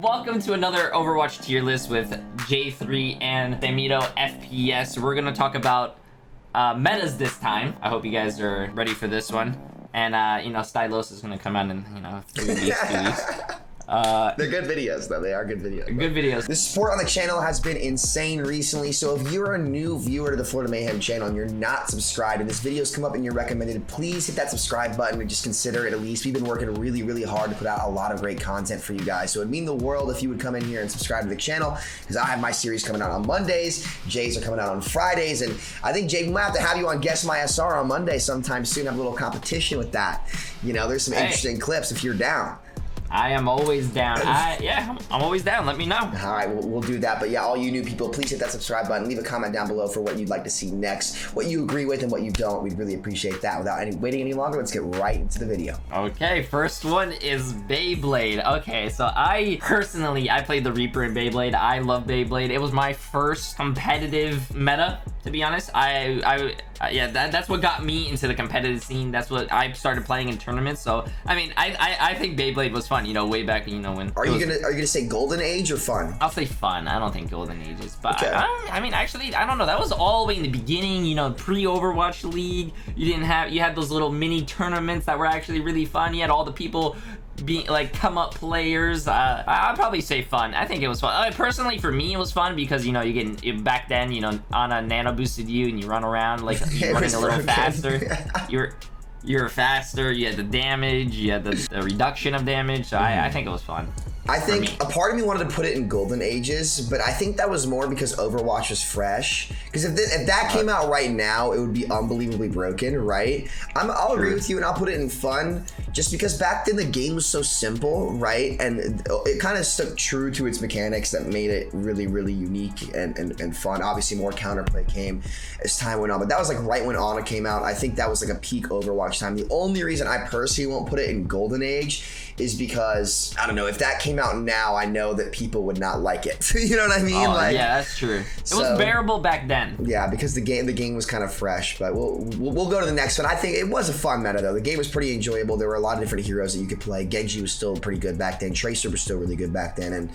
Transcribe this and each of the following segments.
Welcome to another Overwatch tier list with J3 and Samito FPS. We're gonna talk about metas this time. I hope you guys are ready for this one. And you know, Stylos is gonna come out in 3 weeks, 2 weeks. They're good videos, though. They are good videos. Good videos. The support on the channel has been insane recently, so if you're a new viewer to the Florida Mayhem channel and you're not subscribed and this video's come up and you're recommended, please hit that subscribe button and just consider it at least. We've been working really hard to put out a lot of great content for you guys, so it'd mean the world if you would come in here and subscribe to the channel, because I have my series coming out on Mondays, Jay's are coming out on Fridays, and I think, Jay, we might have to have you on Guess My SR on Monday sometime soon, have a little competition with that. You know, there's some interesting clips if you're down. I am always down. I'm always down. Let me know. All right, we'll do that. But yeah, all you new people, please hit that subscribe button. Leave a comment down below for what you'd like to see next, what you agree with and what you don't. We'd really appreciate that. Without waiting any longer, let's get right into the video. Okay, first one is Beyblade. Okay, so I played the Reaper in Beyblade. I love Beyblade. It was my first competitive meta, to be honest. That's what got me into the competitive scene. That's what I started playing in tournaments. So I mean, I think Beyblade was fun. You know, way back, you know, when. Are you gonna say Golden Age or fun? I'll say fun. I don't think Golden Age is, but okay. I mean, actually, I don't know. That was all the way in the beginning. You know, pre-Overwatch League. You had those little mini tournaments that were actually really fun. You had all the people being like come up players. I'd probably say fun. I think it was fun. Personally, for me, it was fun because, you know, back then, you know, Ana nano boosted you and you run around like you're running a little faster. You're faster. You had the damage. You had the reduction of damage. So I think it was fun. I think a part of me wanted to put it in Golden Ages, but I think that was more because Overwatch was fresh. Because if that came out right now, it would be unbelievably broken, right? I'll agree with you, and I'll put it in fun, just because back then the game was so simple, right? And it kind of stuck true to its mechanics that made it really unique and fun. Obviously, more counterplay came as time went on, but that was like right when Ana came out. I think that was like a peak Overwatch time. The only reason I personally won't put it in Golden Age is because, I don't know, if that came out now, I know that people would not like it. You know what I mean? Oh, like, yeah, that's true. It was bearable back then. Yeah, because the game was kind of fresh, but we'll go to the next one. I think it was a fun meta, though. The game was pretty enjoyable. There were a lot of different heroes that you could play. Genji was still pretty good back then. Tracer was still really good back then, and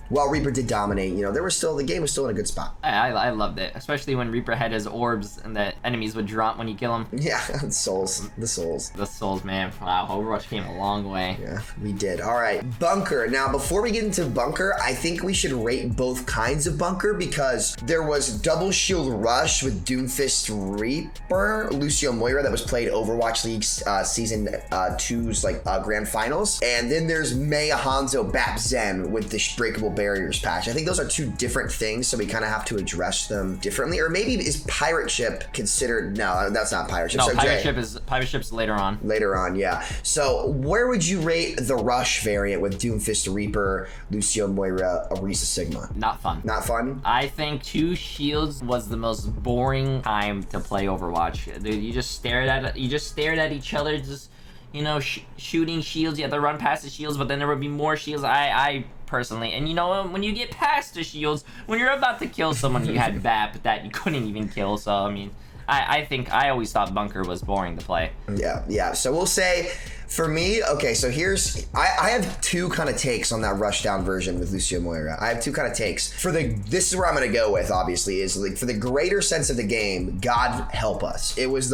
while Reaper did dominate, you know, the game was still in a good spot. I loved it, especially when Reaper had his orbs and the enemies would drop when you kill them. Yeah, the souls, man. Wow, Overwatch came a long way. Yeah, we did. All right, Bunker. Now, before we get into Bunker, I think we should rate both kinds of Bunker, because there was Double Shield Rush with Doomfist Reaper, Lucio Moira, that was played Overwatch League Season 2's Grand Finals, and then there's Mei Hanzo Bap Zen with the Breakable Barriers patch. I think those are two different things, so we kind of have to address them differently. Or maybe is Pirate Ship considered? No, that's not Pirate Ship. No, so Pirate Ship's later on. Later on, yeah. So where would you rate the Rush variant with Doomfist Reaper, Lucio Moira, Orisa Sigma? Not fun. Not fun? I think 2 shields was the most boring time to play Overwatch. Dude, you just stared at each other, just, you know, shooting shields. You had to run past the shields, but then there would be more shields. I personally, and you know, when you get past the shields, when you're about to kill someone, you had BAP that you couldn't even kill. So I mean, I think I always thought Bunker was boring to play. Yeah. So we'll say, for me, okay, so I have two kind of takes on that rushdown version with Lucio Moira. I have two kind of takes. This is where I'm gonna go with, obviously, is like, for the greater sense of the game, God help us. It was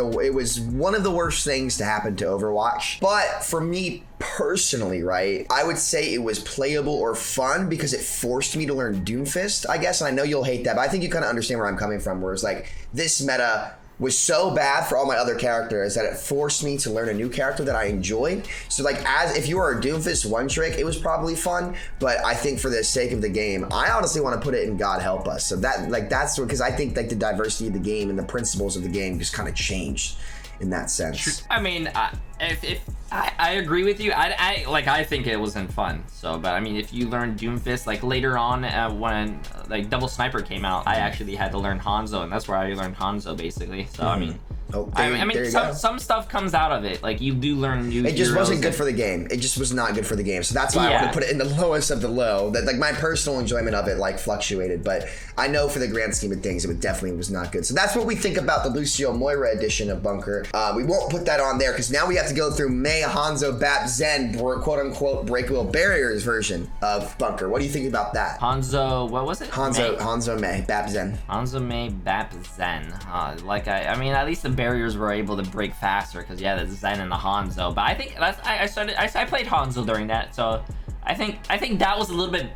one of the worst things to happen to Overwatch. But for me personally, right, I would say it was playable or fun because it forced me to learn Doomfist, I guess. And I know you'll hate that, but I think you kind of understand where I'm coming from, where it's like, this meta was so bad for all my other characters that it forced me to learn a new character that I enjoyed. So like, if you were a Doomfist one trick, it was probably fun, but I think for the sake of the game, I honestly want to put it in God help us. So that's because I think like the diversity of the game and the principles of the game just kind of changed in that sense. I mean, if I agree with you. I think it wasn't fun. So, but I mean, if you learn Doomfist, like later on when like Double Sniper came out, I actually had to learn Hanzo, and that's where I learned Hanzo basically. So I mean, Oh, I mean, some stuff comes out of it. Like, you do learn new. It just wasn't good for the game. It just was not good for the game. So that's why I want to put it in the lowest of the low. That, like, my personal enjoyment of it like fluctuated, but I know for the grand scheme of things, it definitely was not good. So that's what we think about the Lucio Moira edition of Bunker. We won't put that on there because now we have to go through May, Hanzo, Bap, Zen, quote unquote breakable barriers version of Bunker. What do you think about that? Hanzo, what was it? Hanzo May, Bap, Zen. Hanzo May, Bap, Zen. I mean, at least the barriers were able to break faster because the Zen and the Hanzo. But I think I played Hanzo during that, so I think that was a little bit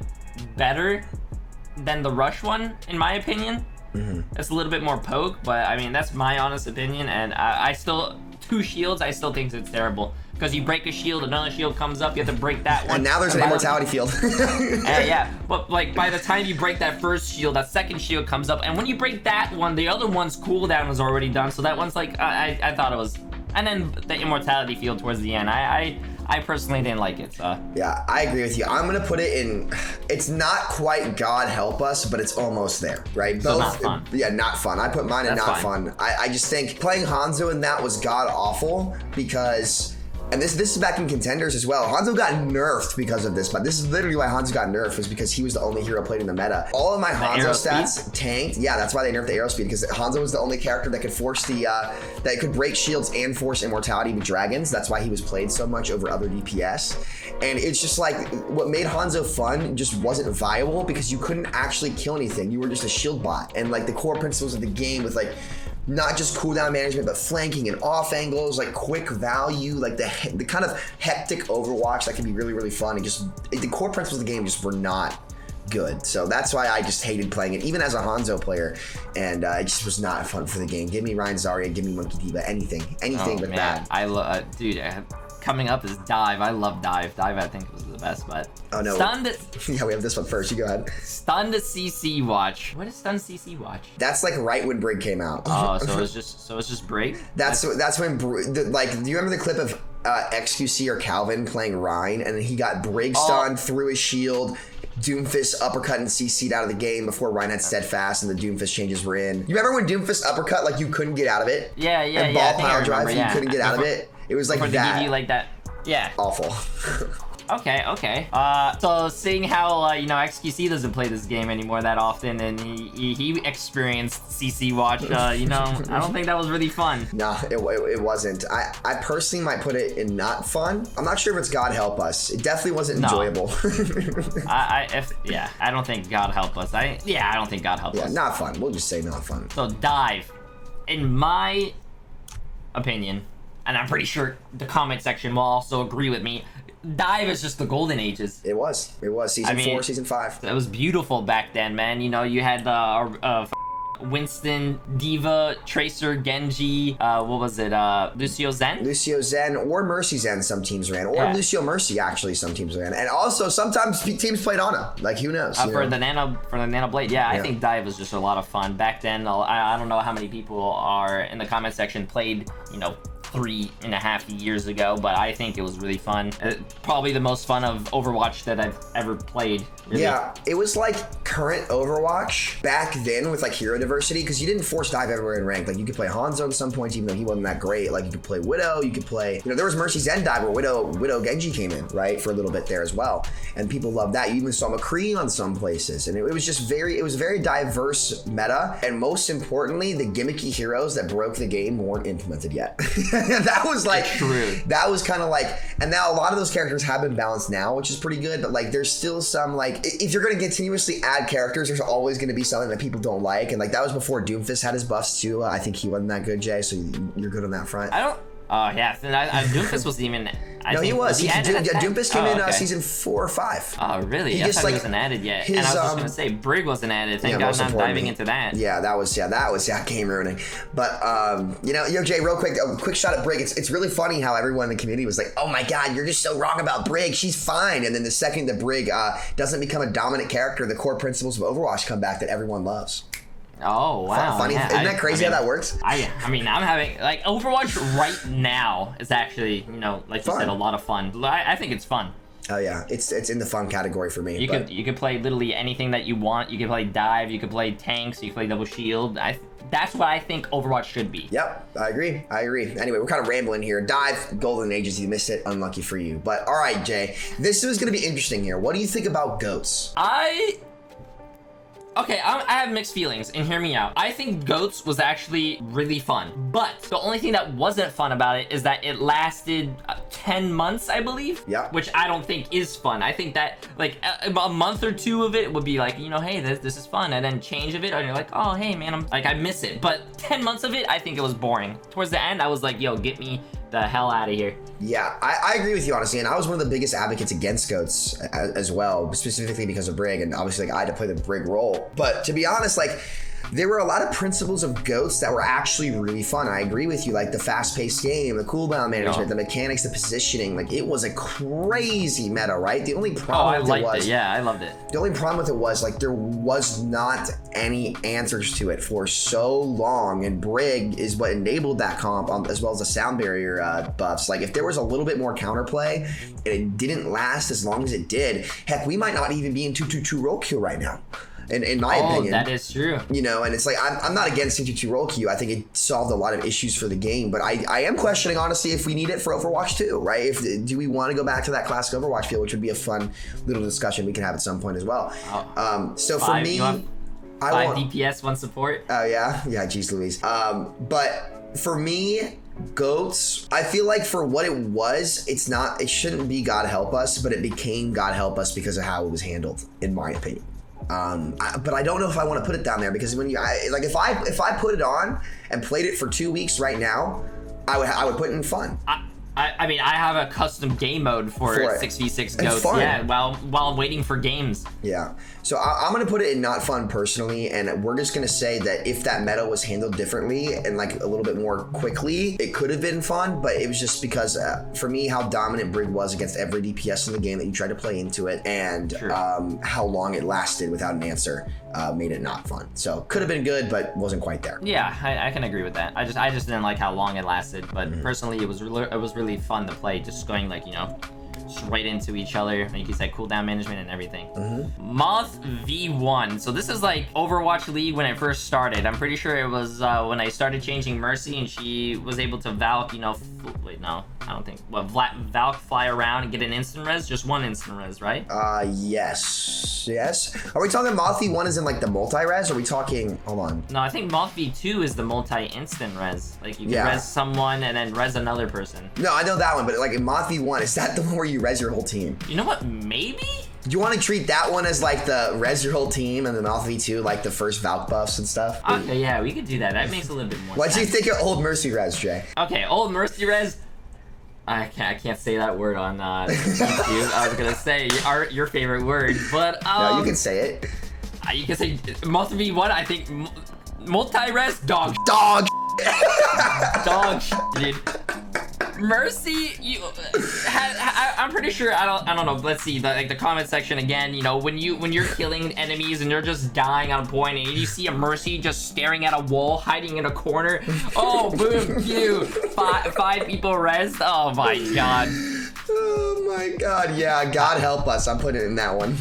better than the Rush one in my opinion. It's a little bit more poke, but I mean that's my honest opinion, and I still 2 shields. I still think it's terrible because you break a shield, another shield comes up, you have to break that one. And now there's an immortality field. Yeah, but like by the time you break that first shield, that second shield comes up, and when you break that one, the other one's cooldown is already done. So that one's like I thought it was, and then the immortality field towards the end. I personally didn't like it. So yeah, I agree with you. I'm gonna put it in. It's not quite God help us, but it's almost there, right? So not fun. Yeah, not fun. I put mine in not fun. I just think playing Hanzo in that was god awful because. And this is back in Contenders as well. Hanzo got nerfed because of this, but this is literally why Hanzo got nerfed, was because he was the only hero played in the meta. All of my Hanzo stats tanked. Yeah, that's why they nerfed the arrow speed, because Hanzo was the only character that could force that could break shields and force immortality with dragons. That's why he was played so much over other DPS. And it's just like, what made Hanzo fun just wasn't viable because you couldn't actually kill anything. You were just a shield bot. And like the core principles of the game with like, not just cooldown management, but flanking and off angles, like quick value, like the kind of hectic Overwatch that can be really, really fun. And just the core principles of the game just were not good. So that's why I just hated playing it, even as a Hanzo player. And it just was not fun for the game. Give me Ryan Zarya, give me Monkey D.Va, anything but that. I love, dude. Coming up is Dive. I love Dive. Dive, I think, was the best, but oh no. Stunned. Yeah, we have this one first. You go ahead. Stunned CC Watch. What is Stunned CC Watch? That's like right when Brig came out. Oh, so it's just Brig. That's when like. Do you remember the clip of XQC or Calvin playing Rhine, and then he got Brig stunned through his shield. Doomfist uppercut and CC'd out of the game before Ryan had steadfast and the Doomfist changes were in. You remember when Doomfist uppercut, like you couldn't get out of it? Yeah. And ball pile drive, you couldn't get out of it. It was like that. Give you like that. Yeah. Awful. Okay. So seeing how XQC doesn't play this game anymore that often, and he experienced CC Watch, I don't think that was really fun. Nah, it wasn't. I personally might put it in not fun. I'm not sure if it's God help us. It definitely wasn't enjoyable. I don't think God help us. I don't think God help us. Yeah, not fun. We'll just say not fun. So Dive, in my opinion, and I'm pretty sure the comment section will also agree with me, Dive is just the golden ages. It was season 4, season 5. It was beautiful back then, man. You had Winston, Diva, Tracer, Genji, what was it, Lucio Zen, or Mercy Zen some teams ran, or Lucio Mercy actually some teams ran, and also sometimes teams played Ana. Like who knows? For the Nano Blade, I think Dive was just a lot of fun back then. I don't know how many people are in the comment section played 3.5 years ago, but I think it was really fun. Probably the most fun of Overwatch that I've ever played. Really. Yeah, it was like current Overwatch back then with like hero diversity, because you didn't force Dive everywhere in rank. Like you could play Hanzo at some points, even though he wasn't that great. Like you could play Widow, you could play, there was Mercy Zen Dive where Widow Genji came in, right, for a little bit there as well, and people loved that. You even saw McCree on some places, and it was just very diverse meta, and most importantly, the gimmicky heroes that broke the game weren't implemented yet. That was like true. That was kind of like, and now a lot of those characters have been balanced now, which is pretty good, but like there's still some, like, if you're going to continuously add characters, there's always going to be something that people don't like, and like that was before Doomfist had his buffs too. I think he wasn't that good, Jay, so you're good on that front. Doomfist wasn't even. He was. Doomfist came in season 4 or 5. Oh, really? He wasn't added yet. And I was just gonna say Brig wasn't added. Thank God, not diving into that. Yeah, that was game ruining. But Jay, real quick, a quick shot at Brig. It's really funny how everyone in the community was like, "Oh my God, you're just so wrong about Brig. She's fine." And then the second that Brig doesn't become a dominant character, the core principles of Overwatch come back that everyone loves. Oh wow! Funny. Isn't that crazy how that works? I'm having like Overwatch right now is actually like you said, a lot of fun. I think it's fun. Oh yeah, it's in the fun category for me. You could play literally anything that you want. You could play dive. You could play tanks. You could play double shield. That's what I think Overwatch should be. Yep, I agree. Anyway, we're kind of rambling here. Dive, Golden Ages, you missed it. Unlucky for you. But all right, Jay, this is going to be interesting here. What do you think about goats? Okay, I have mixed feelings, and hear me out. I think GOATS was actually really fun, but the only thing that wasn't fun about it is that it lasted 10 months, I believe. Yeah. Which I don't think is fun. I think that, like, a month or two of it would be like, you know, hey, this is fun, and then change of it, and you're like, oh, hey, man, I miss it. But 10 months of it, I think it was boring. Towards the end, I was like, yo, get me the hell out of here. Yeah, I agree with you, honestly, and I was one of the biggest advocates against goats as well, specifically because of Brig, and obviously, like, I had to play the Brig role. But to be honest, like, there were a lot of principles of goats that were actually really fun. I agree with you, like the fast-paced game, the cooldown management, the mechanics, the positioning. Like, it was a crazy meta, right? The only problem with it was, yeah, I loved it. The only problem with it was, like, there was not any answers to it for so long, and Brig is what enabled that comp, as well as the sound barrier buffs. Like, if there was a little bit more counterplay and it didn't last as long as it did, heck, we might not even be in 2-2-2 role queue right now. In my opinion. That is true. You know, and it's like, I'm not against 2-2 roll queue. I think it solved a lot of issues for the game, but I am questioning, honestly, if we need it for Overwatch 2, right? Do we want to go back to that classic Overwatch feel, which would be a fun little discussion we can have at some point as well. So for me, I want DPS, 1 support. Oh, yeah? Yeah, geez Louise. But for me, GOATS, I feel like for what it was, it shouldn't be God Help Us, but it became God Help Us because of how it was handled, in my opinion. But I don't know if I want to put it down there, because when if I put it on and played it for 2 weeks right now, I would put it in fun. I mean, I have a custom game mode for 6v6 GOATS. Yeah, while I'm waiting for games. Yeah. So I'm going to put it in not fun personally, and we're just going to say that if that meta was handled differently and like a little bit more quickly, it could have been fun, but it was just because for me, how dominant Brig was against every DPS in the game that you tried to play into it, and how long it lasted without an answer made it not fun. So could have been good, but wasn't quite there. Yeah, I can agree with that. I just didn't like how long it lasted, but personally, it was really fun to play, just going like, you know, straight into each other, like you said, cooldown management and everything. Moth V1. So this is like Overwatch League when it first started. I'm pretty sure it was when I started changing Mercy and she was able to Valk, you know, wait, no, I don't think. What, Valk fly around and get an instant res? Just one instant res, right? Yes. Are we talking Moth V1 is in like the multi-res? Or are we talking, hold on. No, I think Moth V2 is the multi-instant res. Like you can res someone and then res another person. No, I know that one, but like in Moth V1, is that the one where you res your whole team? You know what, maybe? Do you want to treat that one as like the res your whole team and the Moth V2 like the first Valk buffs and stuff? Okay, yeah, we could do that. That makes a little bit more sense. What do you think of old Mercy res, Jay? Okay, old Mercy res. I can't say that word on YouTube. I was gonna say your favorite word, but no, you can say it. You can say Moth V1. I think multi-res dog, dude. Mercy, I'm pretty sure, I don't know, let's see, the comment section again, you know, when you're killing enemies and they're just dying on point and you see a Mercy just staring at a wall, hiding in a corner, oh, boom, pew, five people rezzed, oh my god. Oh my god, yeah, God help us, I'm putting it in that one.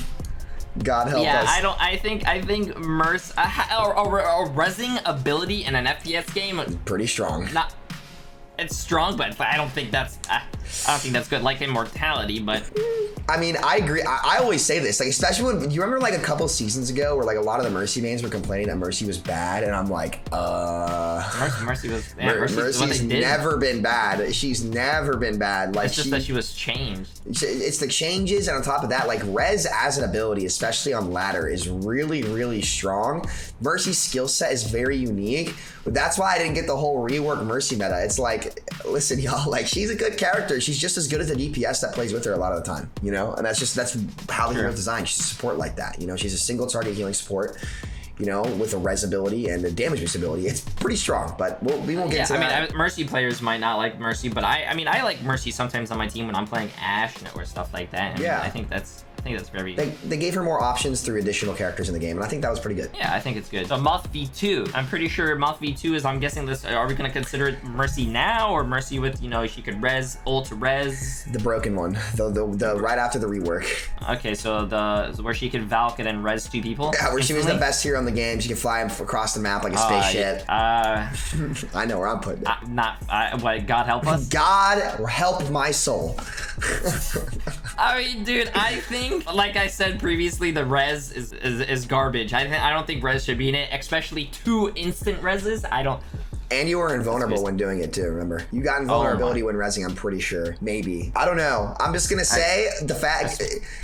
God help us. Yeah, I think Mercy, a rezzing ability in an FPS game, pretty strong. It's strong, but I don't think that's good. Like Immortality, but I mean, I agree. I always say this, like, especially when you remember like a couple seasons ago where like a lot of the Mercy mains were complaining that Mercy was bad, and I'm like, Mercy was Mercy's never been bad. She's never been bad. Like, it's just that she was changed. It's the changes, and on top of that, like res as an ability, especially on ladder, is really, really strong. Mercy's skill set is very unique. But that's why I didn't get the whole rework Mercy meta. It's like, listen, y'all, like, she's a good character. She's just as good as the DPS that plays with her a lot of the time, you know? And that's how the hero's designed. She's a support like that, you know? She's a single target healing support, you know, with a res ability and a damage boost ability. It's pretty strong, but we won't get into that. I mean, Mercy players might not like Mercy, but I mean, I like Mercy sometimes on my team when I'm playing Ashe or stuff like that. And I think that's think that's very... They gave her more options through additional characters in the game, and I think that was pretty good. Yeah, I think it's good. So Moth V2. I'm pretty sure Moth V2 is, I'm guessing this, are we going to consider it Mercy now, or Mercy with, you know, she could res, ult res? The broken one. The right after the rework. Okay, so where she could Valk and then res 2 people? Yeah, where she was the best hero in the game. She could fly across the map like a spaceship. I know where I'm putting it. What, God help us? God help my soul. I mean, dude, I think, like I said previously, the res is garbage. I don't think res should be in it, especially 2 instant reses. I don't. And you were invulnerable when doing it too, remember? You got invulnerability when resing, I'm pretty sure. Maybe. I don't know. I'm just gonna say the fact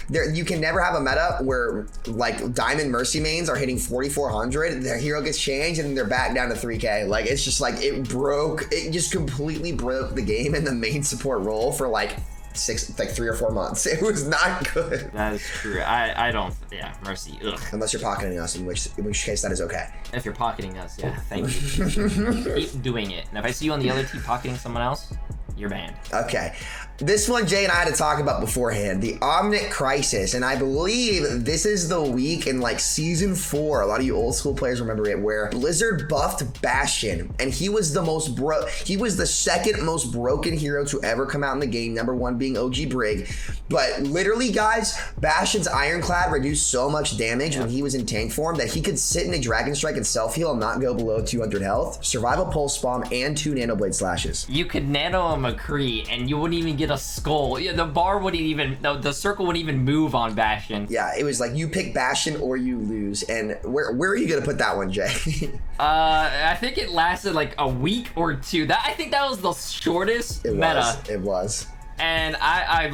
you can never have a meta where like Diamond Mercy mains are hitting 4,400, their hero gets changed, and then they're back down to 3K. Like, it's just like, it just completely broke the game in the main support role for like 3 or 4 months. It was not good. That is true. I don't. Yeah, Mercy. Ugh. Unless you're pocketing us, in which case that is okay. If you're pocketing us, yeah, thank you. Keep doing it. And if I see you on the other team pocketing someone else, you're banned. Okay. This one Jay and I had to talk about beforehand, the Omnic Crisis, and I believe this is the week in like season 4, a lot of you old school players remember it, where Blizzard buffed Bastion, and he was the second most broken hero to ever come out in the game, number 1 being OG Brig. But literally, guys, Bastion's Ironclad reduced so much damage when he was in tank form that he could sit in a Dragon Strike and self-heal and not go below 200 health, survive a Pulse Bomb, and 2 Nanoblade Slashes. You could nano a McCree, and you wouldn't even get a skull. Yeah, the bar wouldn't even, the circle wouldn't even move on Bastion. Yeah, it was like you pick Bastion or you lose. And where are you gonna put that one, Jay? I think it lasted like a week or 2. I think that was the shortest meta. It was. And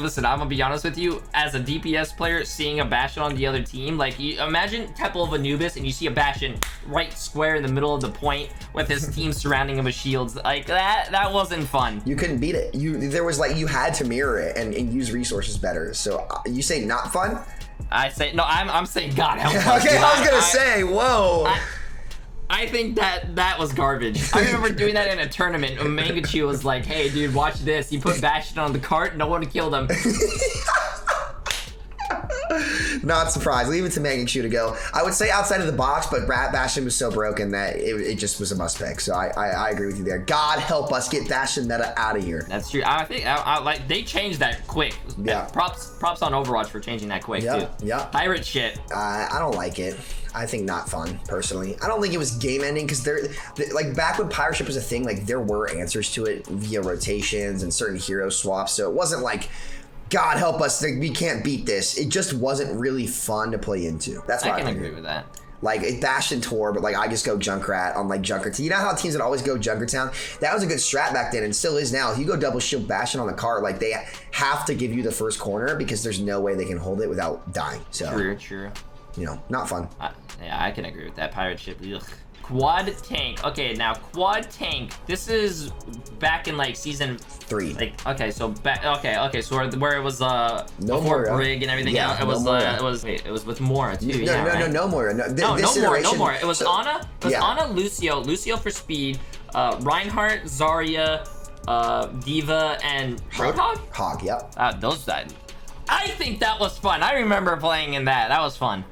listen, I'm gonna be honest with you, as a DPS player, seeing a Bastion on the other team, like, you imagine Temple of Anubis and you see a Bastion right square in the middle of the point with his team surrounding him with shields. Like, that wasn't fun. You couldn't beat it. You had to mirror it and use resources better. So you say not fun? I say, no, I'm saying God help us. Okay, I was gonna say, whoa. I think that was garbage. I remember doing that in a tournament. Mangachu was like, hey, dude, watch this. You put Bastion on the cart, no one killed him. Not surprised. Leave it to Mangachu to go. I would say outside of the box, but Bastion was so broken that it just was a must pick. So I agree with you there. God help us get Bastion meta out of here. That's true. I think like they changed that quick. Yeah. Props on Overwatch for changing that quick too. Yeah. Pirate shit. I don't like it. I think not fun, personally. I don't think it was game ending because like back when pirate ship was a thing, like there were answers to it via rotations and certain hero swaps. So it wasn't like, God help us, we can't beat this. It just wasn't really fun to play into. That's why I can agree with that. Like, it Bastion Tor, but like I just go Junkrat on like Junkertown. You know how teams would always go Junkertown? That was a good strat back then and still is now. If you go double shield Bastion on the cart, like they have to give you the first corner because there's no way they can hold it without dying. So True. You know, not fun. Yeah, I can agree with that. Pirate ship. Ugh. Quad tank. Okay, now quad tank. This is back in like season 3. Like, okay, so back. Okay, so where it was before Moira. Brig and everything. Yeah, else. It was with Mora too. No Moira. No Mora. It was Ana. It was Ana, Lucio for speed. Reinhardt, Zarya, Diva, and Roadhog. Hog. Yep. I think that was fun. I remember playing in that. That was fun.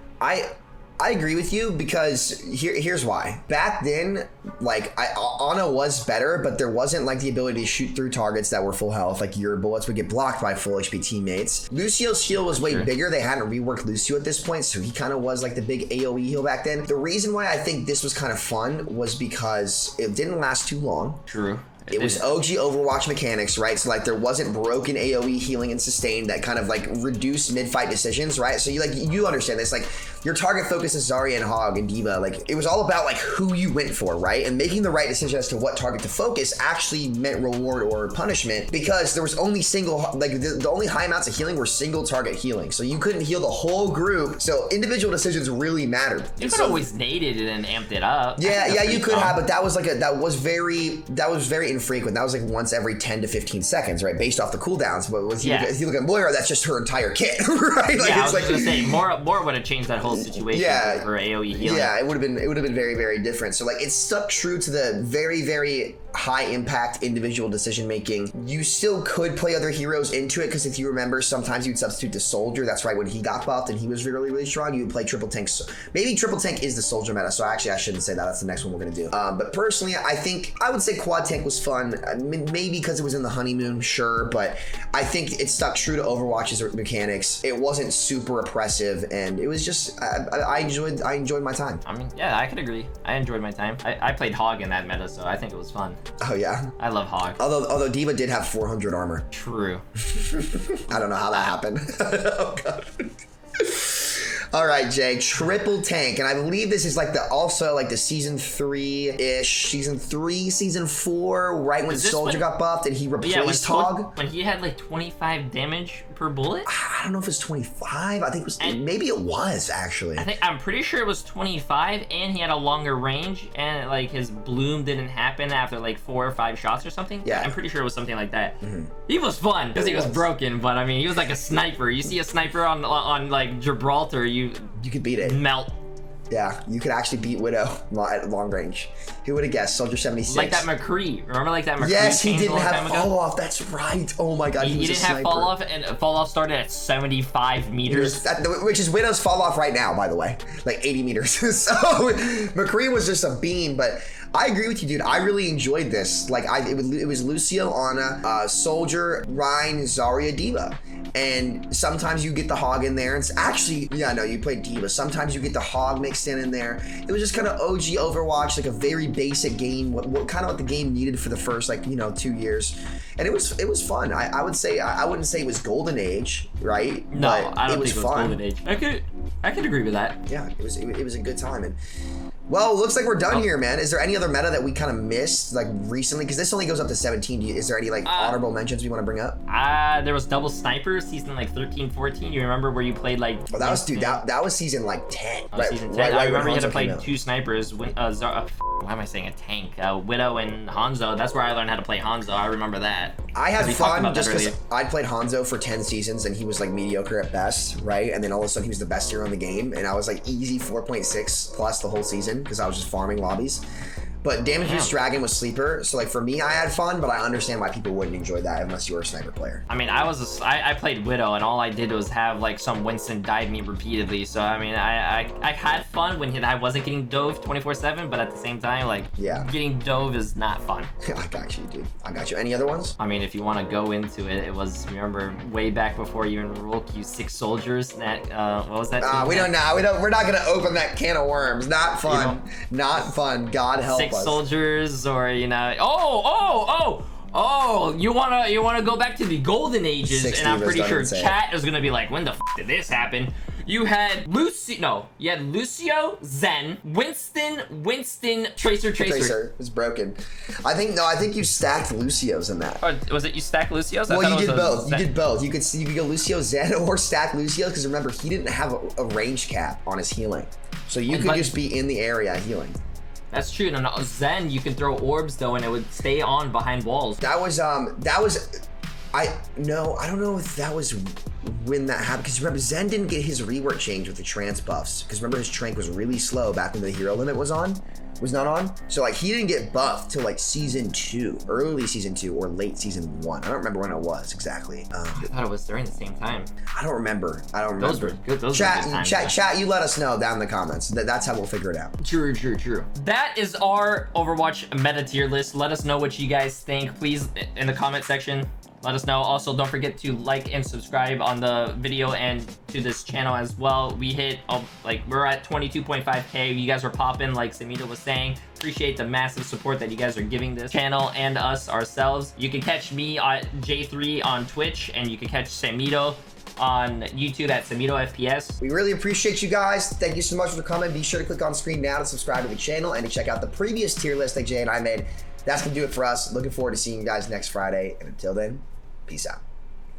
I agree with you because here's why. Back then, like, Ana was better, but there wasn't like the ability to shoot through targets that were full health. Like your bullets would get blocked by full HP teammates. Lucio's heal was way bigger. They hadn't reworked Lucio at this point, so he kind of was like the big AoE heal back then. The reason why I think this was kind of fun was because it didn't last too long. True. It was OG Overwatch mechanics, right? So like there wasn't broken AoE healing and sustain that kind of like reduced mid-fight decisions, right? So you understand this, like your target focus is Zarya and Hog and Diva. Like it was all about like who you went for, right? And making the right decision as to what target to focus actually meant reward or punishment because there was only the only high amounts of healing were single target healing. So you couldn't heal the whole group. So individual decisions really mattered. You could always naded it and amped it up. Yeah, you could have, but that was very infrequent. That was like once every 10 to 15 seconds, right? Based off the cooldowns. But if you look at Moira, that's just her entire kit, right? Like, I was gonna say more would have changed that whole situation for AoE healing. Yeah, it would have been very, very different. So like it stuck true to the very, very high impact individual decision making. You still could play other heroes into it, because if you remember, sometimes you'd substitute the soldier. That's right, when he got buffed and he was really, really strong, you would play triple tank. So maybe triple tank is the soldier meta, so actually I shouldn't say that. That's the next one we're gonna do. But personally, I would say quad tank was fun. I mean, maybe because it was in the honeymoon, sure, but I think it stuck true to Overwatch's mechanics. It wasn't super oppressive, and it was just I enjoyed my time. I mean, yeah, I could agree. I enjoyed my time. I played Hog in that meta, so I think it was fun. Oh yeah, I love Hog. Although D.Va did have 400 armor. True. I don't know how that happened. Oh god. All right, Jay, triple tank, and I believe this is like the season 3-ish, season 3, season 4, right when Soldier got buffed and he replaced Hog. When he had like 25 damage per bullet. I don't know if it's 25. I think it was. Maybe it was actually. I'm pretty sure it was 25, and he had a longer range, and like his bloom didn't happen after like 4 or 5 shots or something. Yeah, I'm pretty sure it was something like that. He was fun because he was broken, but I mean, he was like a sniper. You see a sniper on like Gibraltar, you could beat it. Melt. Yeah, you could actually beat Widow at long range. Who would have guessed? Soldier 76. Like that McCree. Remember like that McCree? Yes, he didn't have fall off. That's right. Oh my god, he didn't have fall off, and fall off started at 75 meters. Which is Widow's fall off right now, by the way. Like 80 meters. So McCree was just a beam, but I agree with you, dude. I really enjoyed this. Like, it was Lucio, Ana, Soldier, Rhine, Zarya, D.Va. And sometimes you get the Hog in there. It's actually, yeah, no, you played D.Va. Sometimes you get the Hog mixed in there. It was just kind of OG Overwatch, like a very basic game, what the game needed for the first, like, 2 years. And it was fun. I would say, I wouldn't say it was Golden Age, right? No, but I don't think it was fun. Golden Age. I could agree with that. Yeah, it was a good time. And well, looks like we're done here, man. Is there any other meta that we kind of missed, like, recently? Because this only goes up to 17. Is there any, like, honorable mentions we want to bring up? There was Double Sniper, season, like, 13, 14. You remember where you played, like... Oh, that was, dude, that was season, like, 10. Oh, right, season 10. I remember you had to play 2 snipers. Why am I saying a tank? Widow and Hanzo. That's where I learned how to play Hanzo. I remember that. I had fun just because I played Hanzo for 10 seasons, and he was, like, mediocre at best, right? And then all of a sudden, he was the best hero in the game, and I was, like, easy 4.6 plus the whole season because I was just farming lobbies. But Damage Boost Dragon was sleeper, so like for me, I had fun, but I understand why people wouldn't enjoy that unless you were a sniper player. I mean, I played Widow, and all I did was have like some Winston dive me repeatedly. So I mean, I had fun when I wasn't getting dove 24/7, but at the same time, like, getting dove is not fun. I got you, dude. I got you. Any other ones? I mean, if you want to go into it, it was, remember way back before you enrolled, you 6 soldiers. That what was that? We're not gonna open that can of worms. Not fun. Not fun. God help us. 6 soldiers, or you wanna go back to the golden ages, and I'm pretty sure chat is gonna be like, when the f did this happen? You had Lucio, Zen, Winston, Tracer. Tracer was broken. I think you stacked Lucios in that. Oh, was it you stacked Lucios? Well, you did both. You did both. You could go Lucio Zen or stack Lucios, because remember, he didn't have a range cap on his healing, so you could just be in the area healing. That's true. No, Zen, you can throw orbs though, and it would stay on behind walls. I don't know if that was when that happened, because remember, Zen didn't get his rework change with the trance buffs, because remember, his trank was really slow back when the hero limit was not on. So like, he didn't get buffed till like season 2, early season 2 or late season 1. I don't remember when it was exactly. I thought it was during the same time. I don't remember. Those were good. Chat, you let us know down in the comments. That's how we'll figure it out. True. That is our Overwatch meta tier list. Let us know what you guys think, please, in the comment section. Let us know. Also, don't forget to like and subscribe on the video and to this channel as well. We hit, we're at 22.5K. You guys are popping, like Samito was saying. Appreciate the massive support that you guys are giving this channel and us ourselves. You can catch me at Jay3 on Twitch, and you can catch Samito on YouTube at Samito FPS. We really appreciate you guys. Thank you so much for coming. Be sure to click on screen now to subscribe to the channel and to check out the previous tier list that Jay and I made. That's gonna do it for us. Looking forward to seeing you guys next Friday, and until then, peace out.